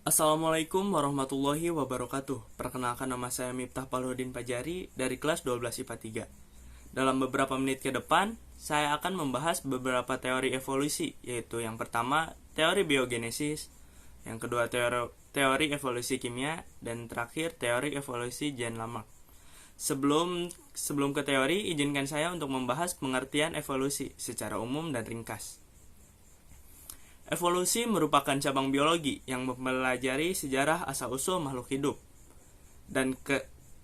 Assalamualaikum warahmatullahi wabarakatuh. Perkenalkan, nama saya Miftah Palhudin Pajari dari kelas 12 IPA 3. Dalam beberapa menit ke depan, saya akan membahas beberapa teori evolusi, yaitu yang pertama, teori biogenesis, yang kedua, teori evolusi kimia, dan terakhir, teori evolusi gen Lamarck. Sebelum ke teori, izinkan saya untuk membahas pengertian evolusi secara umum dan ringkas. Evolusi merupakan cabang biologi yang mempelajari sejarah asal-usul makhluk hidup dan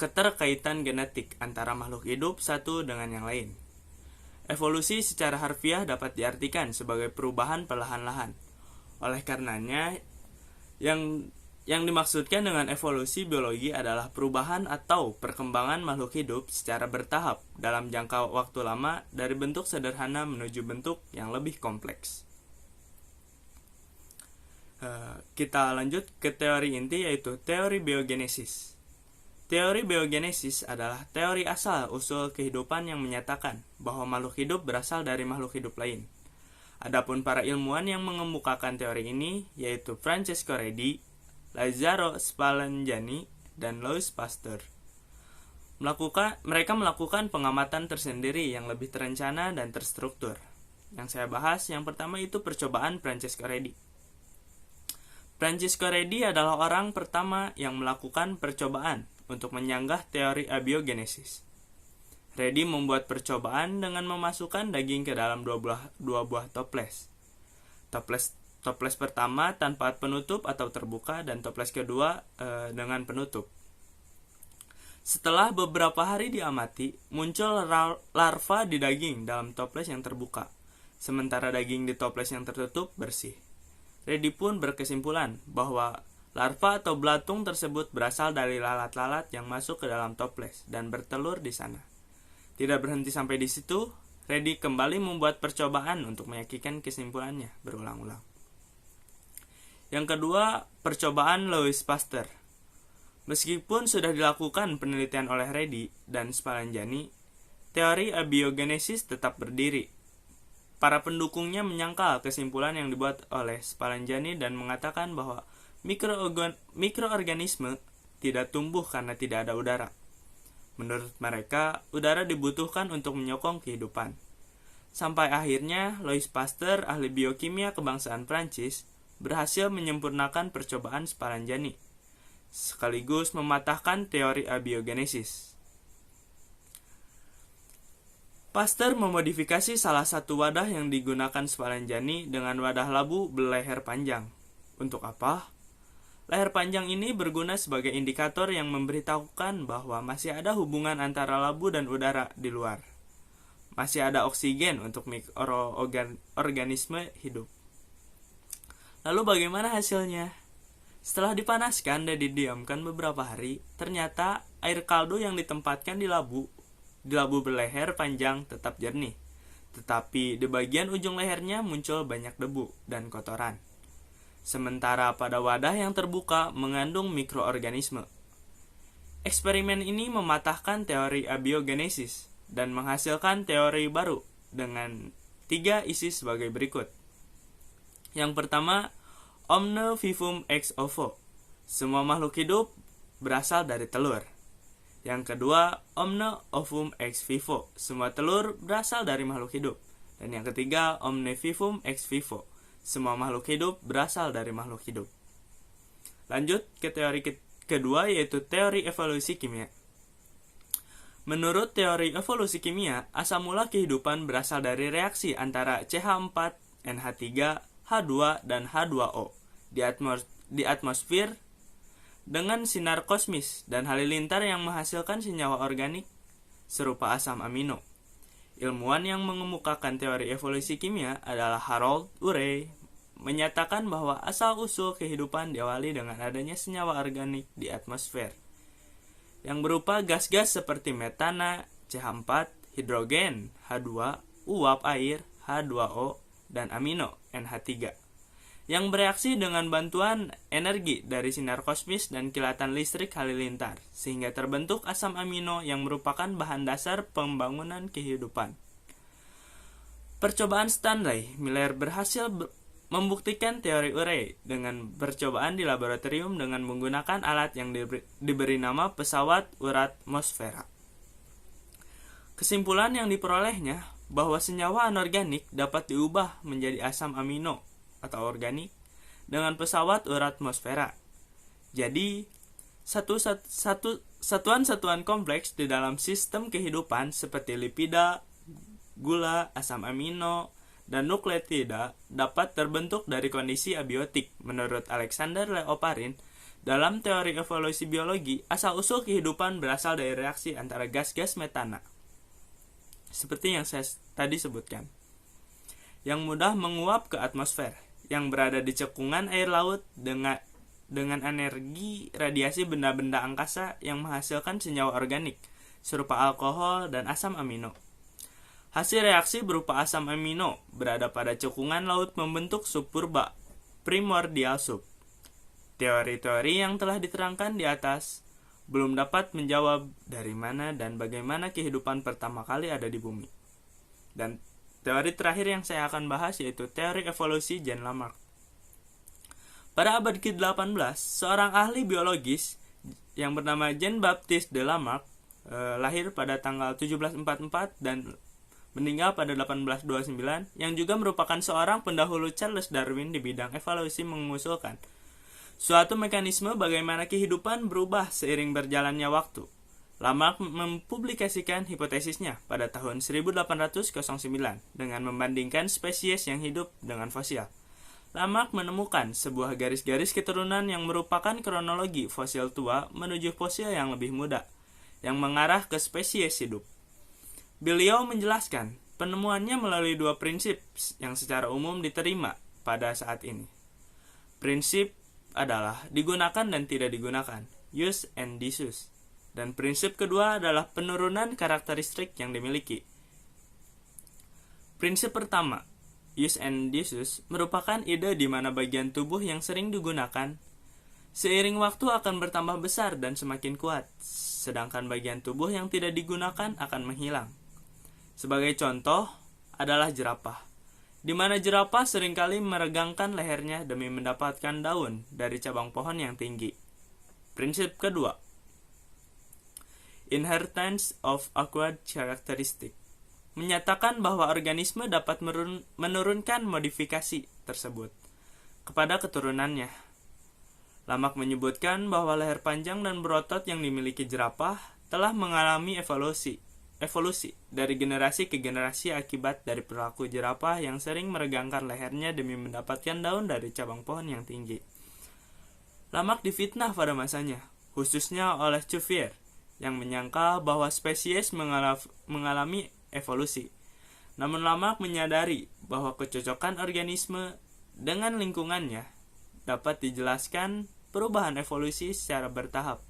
keterkaitan genetik antara makhluk hidup satu dengan yang lain. Evolusi secara harfiah dapat diartikan sebagai perubahan perlahan-lahan. Oleh karenanya, yang dimaksudkan dengan evolusi biologi adalah perubahan atau perkembangan makhluk hidup secara bertahap dalam jangka waktu lama dari bentuk sederhana menuju bentuk yang lebih kompleks. Kita lanjut ke teori inti, yaitu teori biogenesis. Teori biogenesis adalah teori asal-usul kehidupan yang menyatakan bahwa makhluk hidup berasal dari makhluk hidup lain. Adapun para ilmuwan yang mengemukakan teori ini, yaitu Francesco Redi, Lazzaro Spallanzani, dan Louis Pasteur. Mereka melakukan pengamatan tersendiri yang lebih terencana dan terstruktur. Yang saya bahas, yang pertama itu percobaan Francesco Redi. Francesco Redi adalah orang pertama yang melakukan percobaan untuk menyanggah teori abiogenesis. Redi membuat percobaan dengan memasukkan daging ke dalam dua buah toples. Toples pertama tanpa penutup atau terbuka, dan toples kedua dengan penutup. Setelah beberapa hari diamati, muncul larva di daging dalam toples yang terbuka, sementara daging di toples yang tertutup bersih. Redi pun berkesimpulan bahwa larva atau belatung tersebut berasal dari lalat-lalat yang masuk ke dalam toples dan bertelur di sana. Tidak berhenti sampai di situ, Redi kembali membuat percobaan untuk meyakinkan kesimpulannya berulang-ulang. Yang kedua, percobaan Louis Pasteur. Meskipun sudah dilakukan penelitian oleh Redi dan Spallanzani, teori abiogenesis tetap berdiri. Para pendukungnya menyangkal kesimpulan yang dibuat oleh Spallanzani dan mengatakan bahwa mikroorganisme tidak tumbuh karena tidak ada udara. Menurut mereka, udara dibutuhkan untuk menyokong kehidupan. Sampai akhirnya, Louis Pasteur, ahli biokimia kebangsaan Prancis, berhasil menyempurnakan percobaan Spallanzani, sekaligus mematahkan teori abiogenesis. Pasteur memodifikasi salah satu wadah yang digunakan Spallanzani dengan wadah labu berleher panjang. Untuk apa? Leher panjang ini berguna sebagai indikator yang memberitahukan bahwa masih ada hubungan antara labu dan udara di luar. Masih ada oksigen untuk mikroorganisme hidup. Lalu bagaimana hasilnya? Setelah dipanaskan dan didiamkan beberapa hari, ternyata air kaldu yang ditempatkan di labu berleher panjang tetap jernih, tetapi di bagian ujung lehernya muncul banyak debu dan kotoran. Sementara pada wadah yang terbuka mengandung mikroorganisme. Eksperimen ini mematahkan teori abiogenesis dan menghasilkan teori baru dengan 3 isi sebagai berikut. Yang pertama, omne vivum ex ovo. Semua makhluk hidup berasal dari telur. Yang kedua, omne ovum ex vivo. Semua telur berasal dari makhluk hidup. Dan yang ketiga, omne vivum ex vivo. Semua makhluk hidup berasal dari makhluk hidup. Lanjut ke teori kedua, yaitu teori evolusi kimia. Menurut teori evolusi kimia, asal mula kehidupan berasal dari reaksi antara CH4, NH3, H2, dan H2O di atmosfer dengan sinar kosmis dan halilintar yang menghasilkan senyawa organik serupa asam amino. Ilmuwan yang mengemukakan teori evolusi kimia adalah Harold Urey, menyatakan bahwa asal-usul kehidupan diawali dengan adanya senyawa organik di atmosfer, yang berupa gas-gas seperti metana, CH4, hidrogen, H2, uap air, H2O, dan amino, NH3. Yang bereaksi dengan bantuan energi dari sinar kosmis dan kilatan listrik halilintar, sehingga terbentuk asam amino yang merupakan bahan dasar pembangunan kehidupan. Percobaan Stanley Miller berhasil membuktikan teori Urey dengan percobaan di laboratorium dengan menggunakan alat yang diberi nama pesawat urat Mosfera. Kesimpulan yang diperolehnya bahwa senyawa anorganik dapat diubah menjadi asam amino atau organik dengan pesawat urat Mosfera. Jadi, satuan-satuan kompleks di dalam sistem kehidupan seperti lipida, gula, asam amino, dan nukleotida dapat terbentuk dari kondisi abiotik. Menurut Alexander Leoparin, dalam teori evolusi biologi, asal-usul kehidupan berasal dari reaksi antara gas-gas metana, seperti yang saya tadi sebutkan, yang mudah menguap ke atmosfer, yang berada di cekungan air laut dengan energi radiasi benda-benda angkasa yang menghasilkan senyawa organik, serupa alkohol dan asam amino. Hasil reaksi berupa asam amino berada pada cekungan laut membentuk sup purba, primordial soup. Teori-teori yang telah diterangkan di atas belum dapat menjawab dari mana dan bagaimana kehidupan pertama kali ada di bumi. Dan teori terakhir yang saya akan bahas yaitu teori evolusi Jean Lamarck. Pada abad ke-18, seorang ahli biologis yang bernama Jean-Baptiste de Lamarck lahir pada tanggal 1744 dan meninggal pada 1829, yang juga merupakan seorang pendahulu Charles Darwin di bidang evolusi, mengusulkan suatu mekanisme bagaimana kehidupan berubah seiring berjalannya waktu. Lamarck mempublikasikan hipotesisnya pada tahun 1809 dengan membandingkan spesies yang hidup dengan fosil. Lamarck menemukan sebuah garis-garis keturunan yang merupakan kronologi fosil tua menuju fosil yang lebih muda, yang mengarah ke spesies hidup. Beliau menjelaskan penemuannya melalui dua prinsip yang secara umum diterima pada saat ini. Prinsip adalah digunakan dan tidak digunakan, use and disuse. Dan prinsip kedua adalah penurunan karakteristik yang dimiliki. Prinsip pertama, use and disuse, merupakan ide di mana bagian tubuh yang sering digunakan seiring waktu akan bertambah besar dan semakin kuat, sedangkan bagian tubuh yang tidak digunakan akan menghilang. Sebagai contoh adalah jerapah, di mana jerapah seringkali meregangkan lehernya demi mendapatkan daun dari cabang pohon yang tinggi. Prinsip kedua, inheritance of acquired characteristic, menyatakan bahwa organisme dapat menurunkan modifikasi tersebut kepada keturunannya. Lamarck menyebutkan bahwa leher panjang dan berotot yang dimiliki jerapah telah mengalami evolusi dari generasi ke generasi akibat dari perilaku jerapah yang sering meregangkan lehernya demi mendapatkan daun dari cabang pohon yang tinggi. Lamarck difitnah pada masanya, khususnya oleh Cuvier, yang menyangka bahwa spesies mengalami evolusi. Namun Lamarck menyadari bahwa kecocokan organisme dengan lingkungannya dapat dijelaskan perubahan evolusi secara bertahap.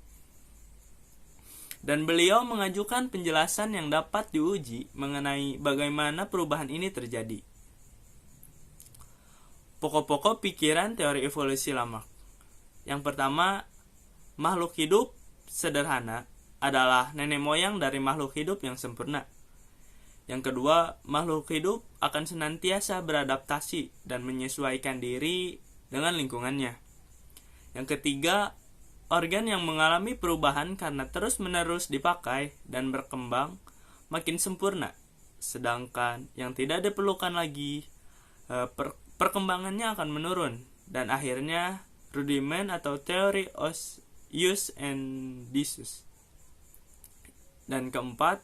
Dan beliau mengajukan penjelasan yang dapat diuji mengenai bagaimana perubahan ini terjadi. Pokok-pokok pikiran teori evolusi Lamarck. Yang pertama, makhluk hidup sederhana adalah nenek moyang dari makhluk hidup yang sempurna. Yang kedua, makhluk hidup akan senantiasa beradaptasi dan menyesuaikan diri dengan lingkungannya. Yang ketiga, organ yang mengalami perubahan karena terus-menerus dipakai dan berkembang makin sempurna, sedangkan yang tidak diperlukan lagi, perkembangannya akan menurun, dan akhirnya rudiment atau teori use and disuse. Dan keempat,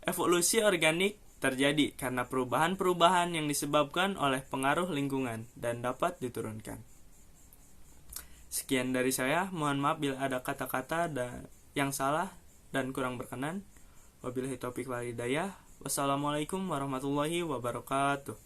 evolusi organik terjadi karena perubahan-perubahan yang disebabkan oleh pengaruh lingkungan dan dapat diturunkan. Sekian dari saya, mohon maaf bila ada kata-kata yang salah dan kurang berkenan. Wabillahi taufiq wal hidayah. Wassalamualaikum warahmatullahi wabarakatuh.